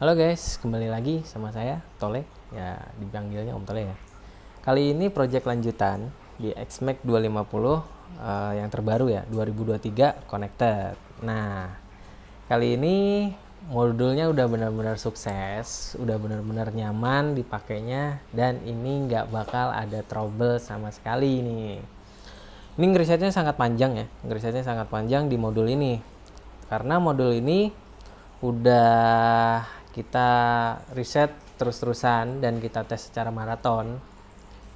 Halo guys, kembali lagi sama saya Tole, ya dipanggilnya Om Tole ya. Kali ini project lanjutan di XMAX 250 yang terbaru ya, 2023 connected. Nah, kali ini modulnya udah benar-benar sukses, udah benar-benar nyaman dipakainya, dan ini nggak bakal ada trouble sama sekali nih. Ini ngerisetnya sangat panjang ya, ngerisetnya sangat panjang di modul ini. Karena modul ini udah kita riset terus-terusan dan kita tes secara maraton.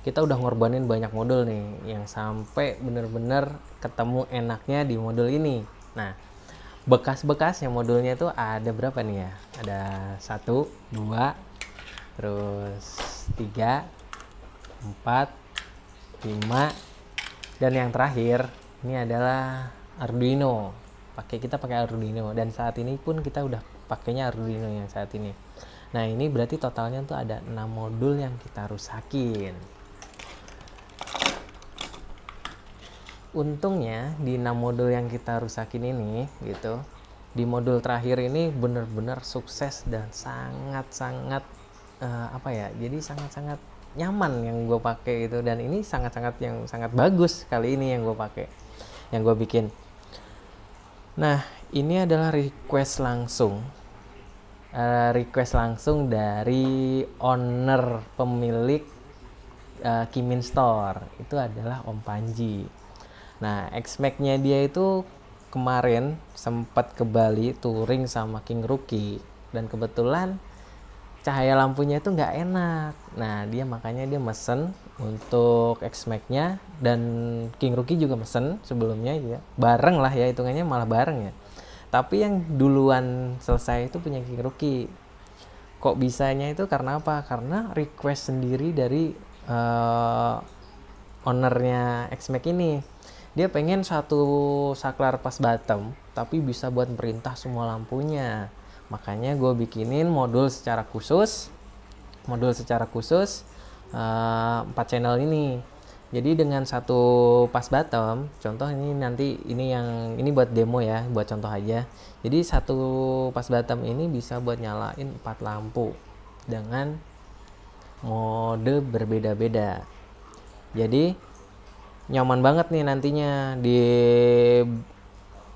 Kita udah ngorbanin banyak modul nih yang sampai bener-bener ketemu enaknya di modul ini. Nah, bekas-bekasnya modulnya itu ada berapa nih ya? Ada 1, 2, terus 3, 4, 5, dan yang terakhir ini adalah Arduino. Kita pakai Arduino, dan saat ini pun kita udah pakainya Arduino yang saat ini. Nah, ini berarti totalnya tuh ada 6 modul yang kita rusakin. Untungnya di 6 modul yang kita rusakin ini gitu, di modul terakhir ini bener-bener sukses dan sangat-sangat jadi sangat-sangat nyaman yang gue pakai gitu, dan ini sangat-sangat yang sangat bagus kali ini yang gue pakai, yang gue bikin. Nah, ini adalah request langsung dari owner pemilik Kimin Store, itu adalah Om Panji. Nah, XMAX-nya dia itu kemarin sempat ke Bali touring sama King Rookie, dan kebetulan cahaya lampunya itu nggak enak. Nah, makanya dia mesen untuk XMAX-nya, dan King Rookie juga mesen sebelumnya ya. Bareng lah ya, hitungannya malah bareng ya. Tapi yang duluan selesai itu punya King Rookie. Kok bisanya itu karena apa? Karena request sendiri dari ownernya XMAX ini. Dia pengen satu saklar pas bottom, tapi bisa buat merintah semua lampunya. Makanya gue bikinin modul secara khusus 4 channel ini. Jadi dengan satu pas bottom, contoh ini nanti ini buat demo ya, buat contoh aja. Jadi satu pas bottom ini bisa buat nyalain 4 lampu dengan mode berbeda-beda. Jadi nyaman banget nih nantinya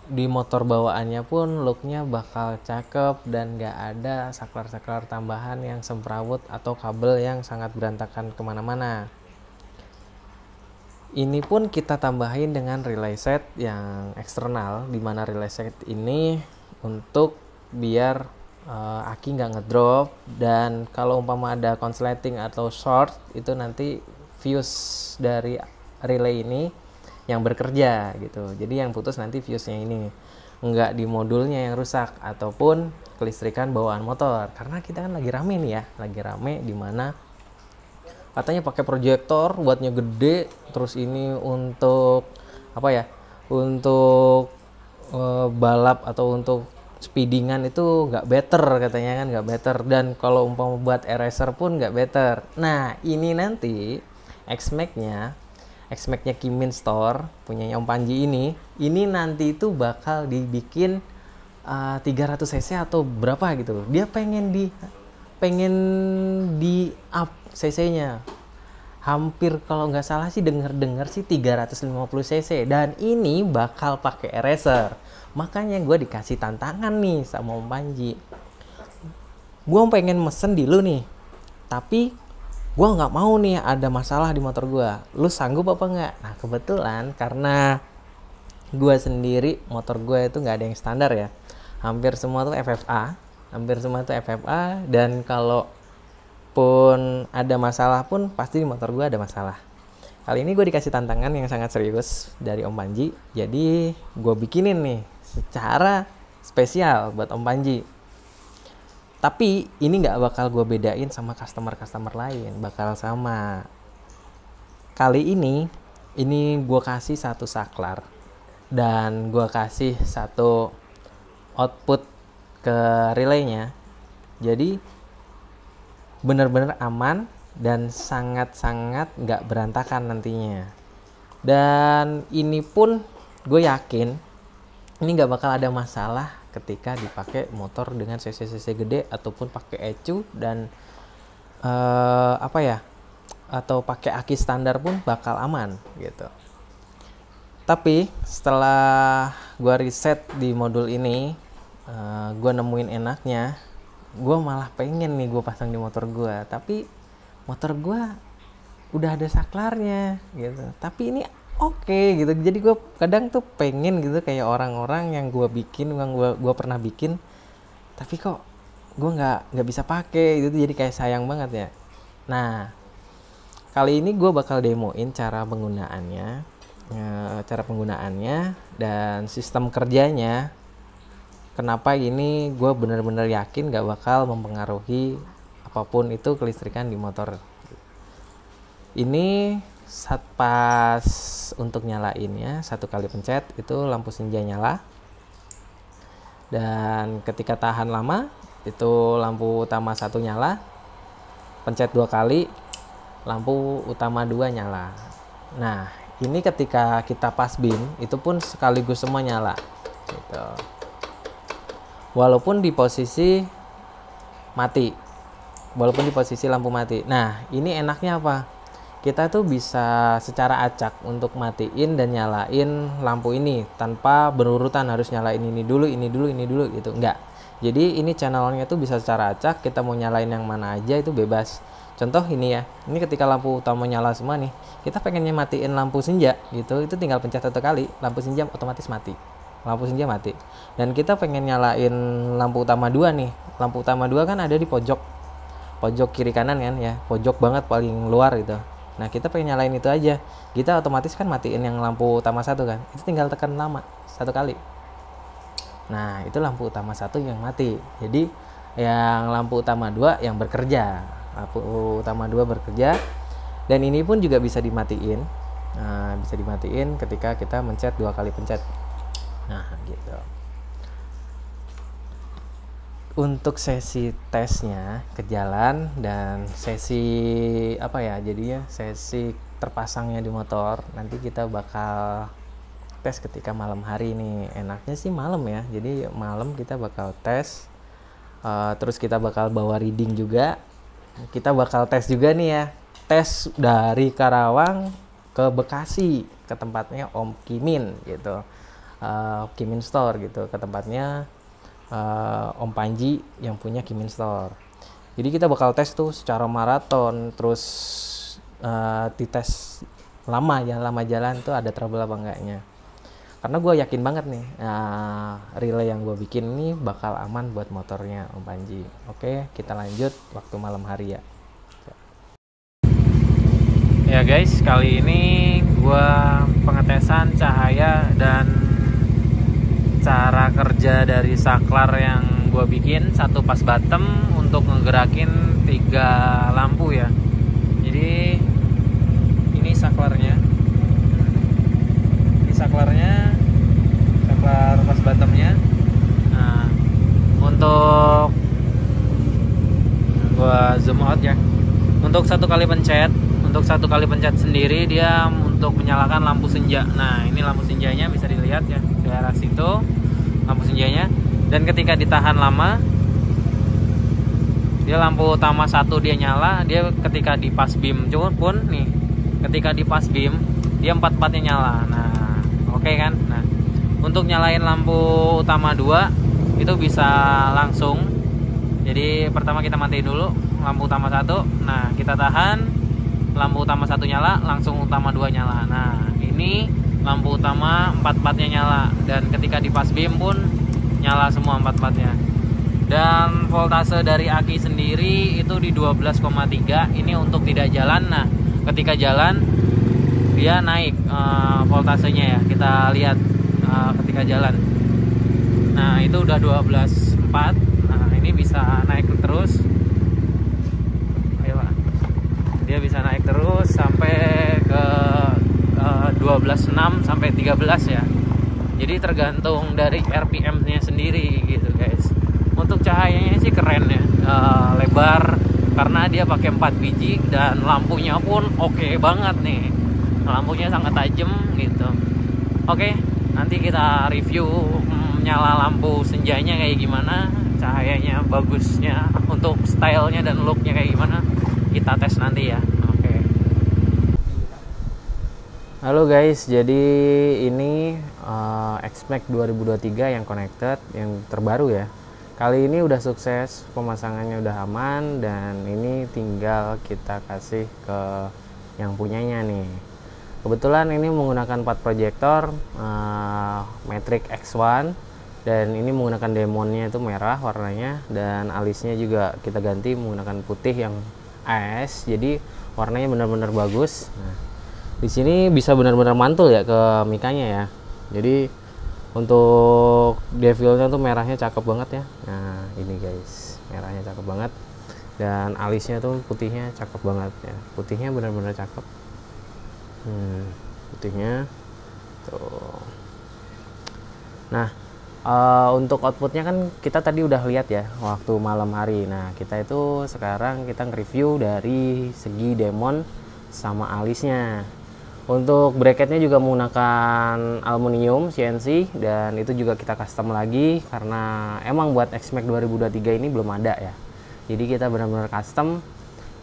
di motor bawaannya pun looknya bakal cakep, dan gak ada saklar-saklar tambahan yang semrawut atau kabel yang sangat berantakan kemana-mana. Ini pun kita tambahin dengan relay set yang eksternal, dimana relay set ini untuk biar aki nggak ngedrop, dan kalau umpama ada konsleting atau short, itu nanti fuse dari relay ini yang bekerja gitu. Jadi yang putus nanti fuse-nya ini, nggak di modulnya yang rusak ataupun kelistrikan bawaan motor. Karena kita kan lagi rame nih ya, dimana katanya pakai proyektor buatnya gede, terus ini untuk untuk balap atau untuk speedingan itu nggak better katanya kan, nggak better, dan kalau umpama buat eraser pun nggak better. Nah, ini nanti XMAX-nya Kimin Store punyanya Om Panji ini nanti itu bakal dibikin 300 cc atau berapa gitu. Dia pengen di up cc-nya. Hampir kalau nggak salah sih denger sih 350 cc, dan ini bakal pakai eraser. Makanya gue dikasih tantangan nih sama Om Panji. Gue pengen mesen di lu nih, tapi gue nggak mau nih ada masalah di motor gue. Lu sanggup apa nggak? Nah, kebetulan karena gue sendiri motor gue itu nggak ada yang standar ya. Hampir semua tuh FFA, dan kalau pun ada masalah pun pasti di motor gue ada masalah. Kali ini gue dikasih tantangan yang sangat serius dari Om Panji. Jadi gue bikinin nih secara spesial buat Om Panji. Tapi ini nggak bakal gue bedain sama customer lain, bakal sama. Kali ini gue kasih satu saklar, dan gue kasih satu output ke relaynya. Jadi bener-bener aman dan sangat-sangat nggak berantakan nantinya. Dan ini pun gue yakin ini nggak bakal ada masalah ketika dipakai motor dengan cc gede ataupun pakai ECU dan atau pakai aki standar pun bakal aman gitu. Tapi setelah gue riset di modul ini, gue nemuin enaknya, gue malah pengen nih gue pasang di motor gue, tapi motor gue udah ada saklarnya gitu. Tapi ini oke gitu, jadi gue kadang tuh pengen gitu kayak orang-orang yang gue bikin, yang gue pernah bikin, tapi kok gue nggak bisa pakai gitu, jadi kayak sayang banget ya. Nah, kali ini gue bakal demoin cara penggunaannya dan sistem kerjanya. Kenapa ini gue bener-bener yakin gak bakal mempengaruhi apapun itu kelistrikan di motor. Ini saat pas untuk nyalainnya, 1 kali pencet itu lampu senja nyala, dan ketika tahan lama itu lampu utama 1 nyala, pencet 2 kali lampu utama 2 nyala. Nah, ini ketika kita pas beam itu pun sekaligus semua nyala gitu. Walaupun di posisi lampu mati. Nah, ini enaknya apa? Kita tuh bisa secara acak untuk matiin dan nyalain lampu ini tanpa berurutan harus nyalain ini dulu gitu. Enggak. Jadi ini channelnya tuh bisa secara acak, kita mau nyalain yang mana aja itu bebas. Contoh ini ya, ini ketika lampu utama nyala semua nih, kita pengennya matiin lampu senja gitu, itu tinggal pencet 1 kali, lampu senja otomatis mati. Lampu senja mati. Dan kita pengen nyalain lampu utama 2 nih. Lampu utama 2 kan ada di pojok kiri kanan kan ya, pojok banget paling luar gitu. Nah, kita pengen nyalain itu aja. Kita otomatis kan matiin yang lampu utama 1 kan. Itu tinggal tekan lama 1 kali. Nah, itu lampu utama 1 yang mati. Jadi yang lampu utama 2 yang bekerja. Lampu utama 2 bekerja, dan ini pun juga bisa dimatiin. Nah, bisa dimatiin ketika kita mencet 2 kali pencet. Nah, gitu. Untuk sesi tesnya ke jalan dan sesi jadinya sesi terpasangnya di motor, nanti kita bakal tes ketika malam hari nih. Enaknya sih malam ya, jadi malam kita bakal tes, terus kita bakal bawa reading juga. Kita bakal tes juga nih ya, tes dari Karawang ke Bekasi ke tempatnya Om Kimin gitu, Kimin Store gitu, ke tempatnya Om Panji yang punya Kimin Store. Jadi kita bakal tes tuh secara maraton, terus dites lama jalan tuh ada trouble apa enggaknya. Karena gue yakin banget nih, relay yang gue bikin ini bakal aman buat motornya Om Panji. Oke, kita lanjut waktu malam hari ya. Ya guys, kali ini gue pengetesan cahaya dan cara kerja dari saklar yang gue bikin, 1 pas bottom untuk ngegerakin 3 lampu ya. Jadi ini saklarnya. Saklar pas bottomnya. Nah, untuk gua zoom out ya. Untuk 1 kali pencet sendiri dia untuk menyalakan lampu senja. Nah, ini lampu senjanya bisa dilihat ya, di daerah situ lampu senjanya. Dan ketika ditahan lama, dia lampu utama 1 dia nyala. Dia ketika di pas beam pun nih, ketika di pas beam dia 4-4-nya nyala. Nah, oke kan? Nah, untuk nyalain lampu utama 2 itu bisa langsung. Jadi pertama kita matiin dulu lampu utama 1. Nah, kita tahan, lampu utama 1 nyala, langsung utama 2 nyala. Nah, ini lampu utama 4-4-nya nyala, dan ketika di pas beam pun nyala semua 4-4-nya. Dan voltase dari aki sendiri itu di 12,3. Ini untuk tidak jalan. Nah, ketika jalan dia naik voltasenya ya, kita lihat ketika jalan. Nah, itu udah 12,4. Nah, ini bisa naik terus. Ayo Pak. Dia bisa naik terus sampai ke 12,6 sampai 13 ya. Jadi tergantung dari RPM-nya sendiri gitu guys. Untuk cahayanya sih keren ya, lebar karena dia pakai 4 biji, dan lampunya pun oke banget nih. Lampunya sangat tajam gitu. Oke, nanti kita review nyala lampu senjanya kayak gimana, cahayanya bagusnya, untuk stylenya dan looknya kayak gimana, kita tes nanti ya. Oke. Halo guys, jadi ini XMAX 2023 yang connected, yang terbaru ya. Kali ini udah sukses, pemasangannya udah aman, dan ini tinggal kita kasih ke yang punyanya nih. Kebetulan ini menggunakan 4 proyektor Matrix X1, dan ini menggunakan demonnya itu merah warnanya, dan alisnya juga kita ganti menggunakan putih yang AS, jadi warnanya benar-benar bagus. Nah, di sini bisa benar-benar mantul ya ke mikanya ya. Jadi untuk devilnya tuh merahnya cakep banget ya. Nah ini guys, merahnya cakep banget, dan alisnya tuh putihnya cakep banget ya. Putihnya benar-benar cakep. Putihnya tuh. Nah untuk outputnya kan kita tadi udah lihat ya waktu malam hari. Nah kita itu sekarang kita nge-review dari segi demon sama alisnya. Untuk bracketnya juga menggunakan aluminium CNC, dan itu juga kita custom lagi karena emang buat XMAX 2023 ini belum ada ya. Jadi kita benar-benar custom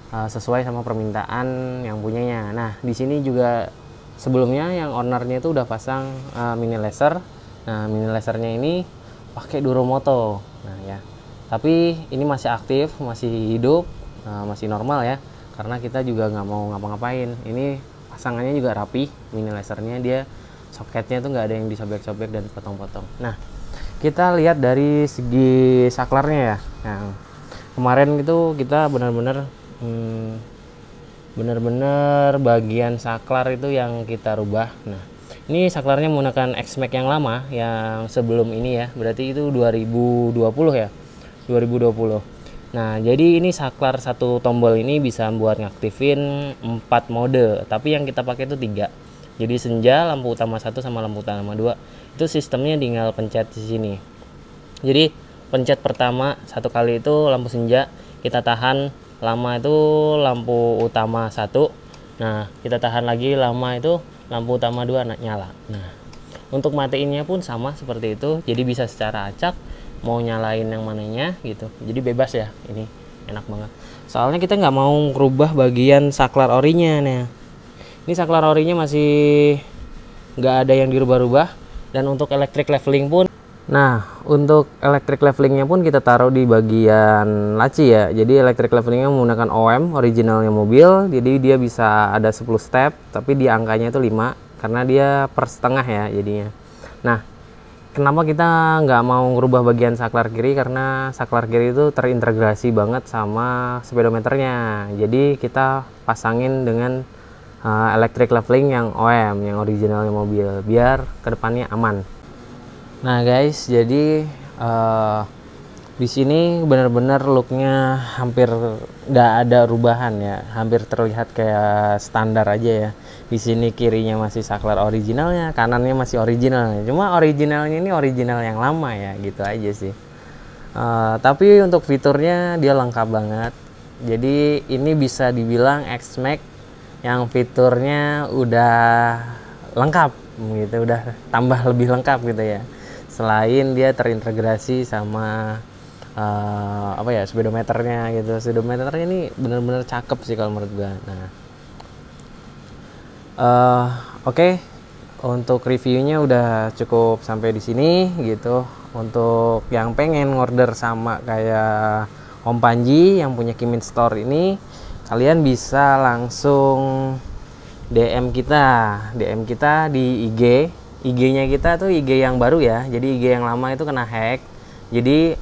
sesuai sama permintaan yang punyanya. Nah di sini juga sebelumnya yang ownernya itu udah pasang mini laser. Nah mini lasernya ini pakai Duromoto. Nah ya, tapi ini masih aktif, masih hidup, masih normal ya, karena kita juga nggak mau ngapa-ngapain. Ini pasangannya juga rapi, mini lasernya, dia soketnya tuh nggak ada yang disobek-sobek dan potong-potong. Nah kita lihat dari segi saklarnya ya. Nah, kemarin itu kita benar-benar bagian saklar itu yang kita rubah. Nah ini saklarnya menggunakan XMAX yang lama, yang sebelum ini ya, berarti itu 2020 ya, 2020. Nah jadi ini saklar satu tombol ini bisa buat ngaktifin 4 mode, tapi yang kita pakai itu 3. Jadi senja, lampu utama 1 sama lampu utama 2. Itu sistemnya tinggal pencet di sini. Jadi pencet pertama 1 kali itu lampu senja, kita tahan lama itu lampu utama 1. Nah kita tahan lagi lama itu lampu utama 2 nyala. Nah untuk matiinnya pun sama seperti itu, jadi bisa secara acak mau nyalain yang mananya gitu, jadi bebas ya. Ini enak banget, soalnya kita nggak mau merubah bagian saklar orinya. Nih ini saklar orinya masih nggak ada yang dirubah-rubah. Dan untuk electric leveling pun, nah untuk electric levelingnya pun kita taruh di bagian laci ya. Jadi electric levelingnya menggunakan OM originalnya mobil, jadi dia bisa ada 10 step, tapi di angkanya itu 5 karena dia per setengah ya jadinya. Nah kenapa kita nggak mau ngerubah bagian saklar kiri? Karena saklar kiri itu terintegrasi banget sama speedometernya. Jadi kita pasangin dengan electric leveling yang OM, yang originalnya mobil, biar kedepannya aman. Nah guys, jadi di sini benar-benar looknya hampir nggak ada perubahan ya, hampir terlihat kayak standar aja ya. Di sini kirinya masih saklar originalnya, kanannya masih originalnya. Cuma originalnya ini original yang lama ya, gitu aja sih. Tapi untuk fiturnya dia lengkap banget. Jadi ini bisa dibilang XMAX yang fiturnya udah lengkap gitu, udah tambah lebih lengkap gitu ya. Selain dia terintegrasi sama apa ya, speedometernya gitu. Speedometernya ini bener-bener cakep sih kalau menurut gua. Nah oke, untuk reviewnya udah cukup sampai di sini gitu. Untuk yang pengen order sama kayak Om Panji yang punya Kimin Store ini, kalian bisa langsung DM kita di IG. IG-nya kita tuh IG yang baru ya. Jadi IG yang lama itu kena hack. Jadi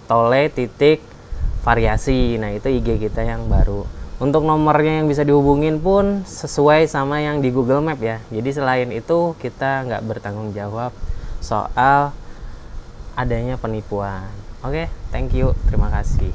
@tole_variasi. Nah, itu IG kita yang baru. Untuk nomornya yang bisa dihubungin pun sesuai sama yang di Google Map ya. Jadi selain itu kita nggak bertanggung jawab soal adanya penipuan. Oke, thank you, terima kasih.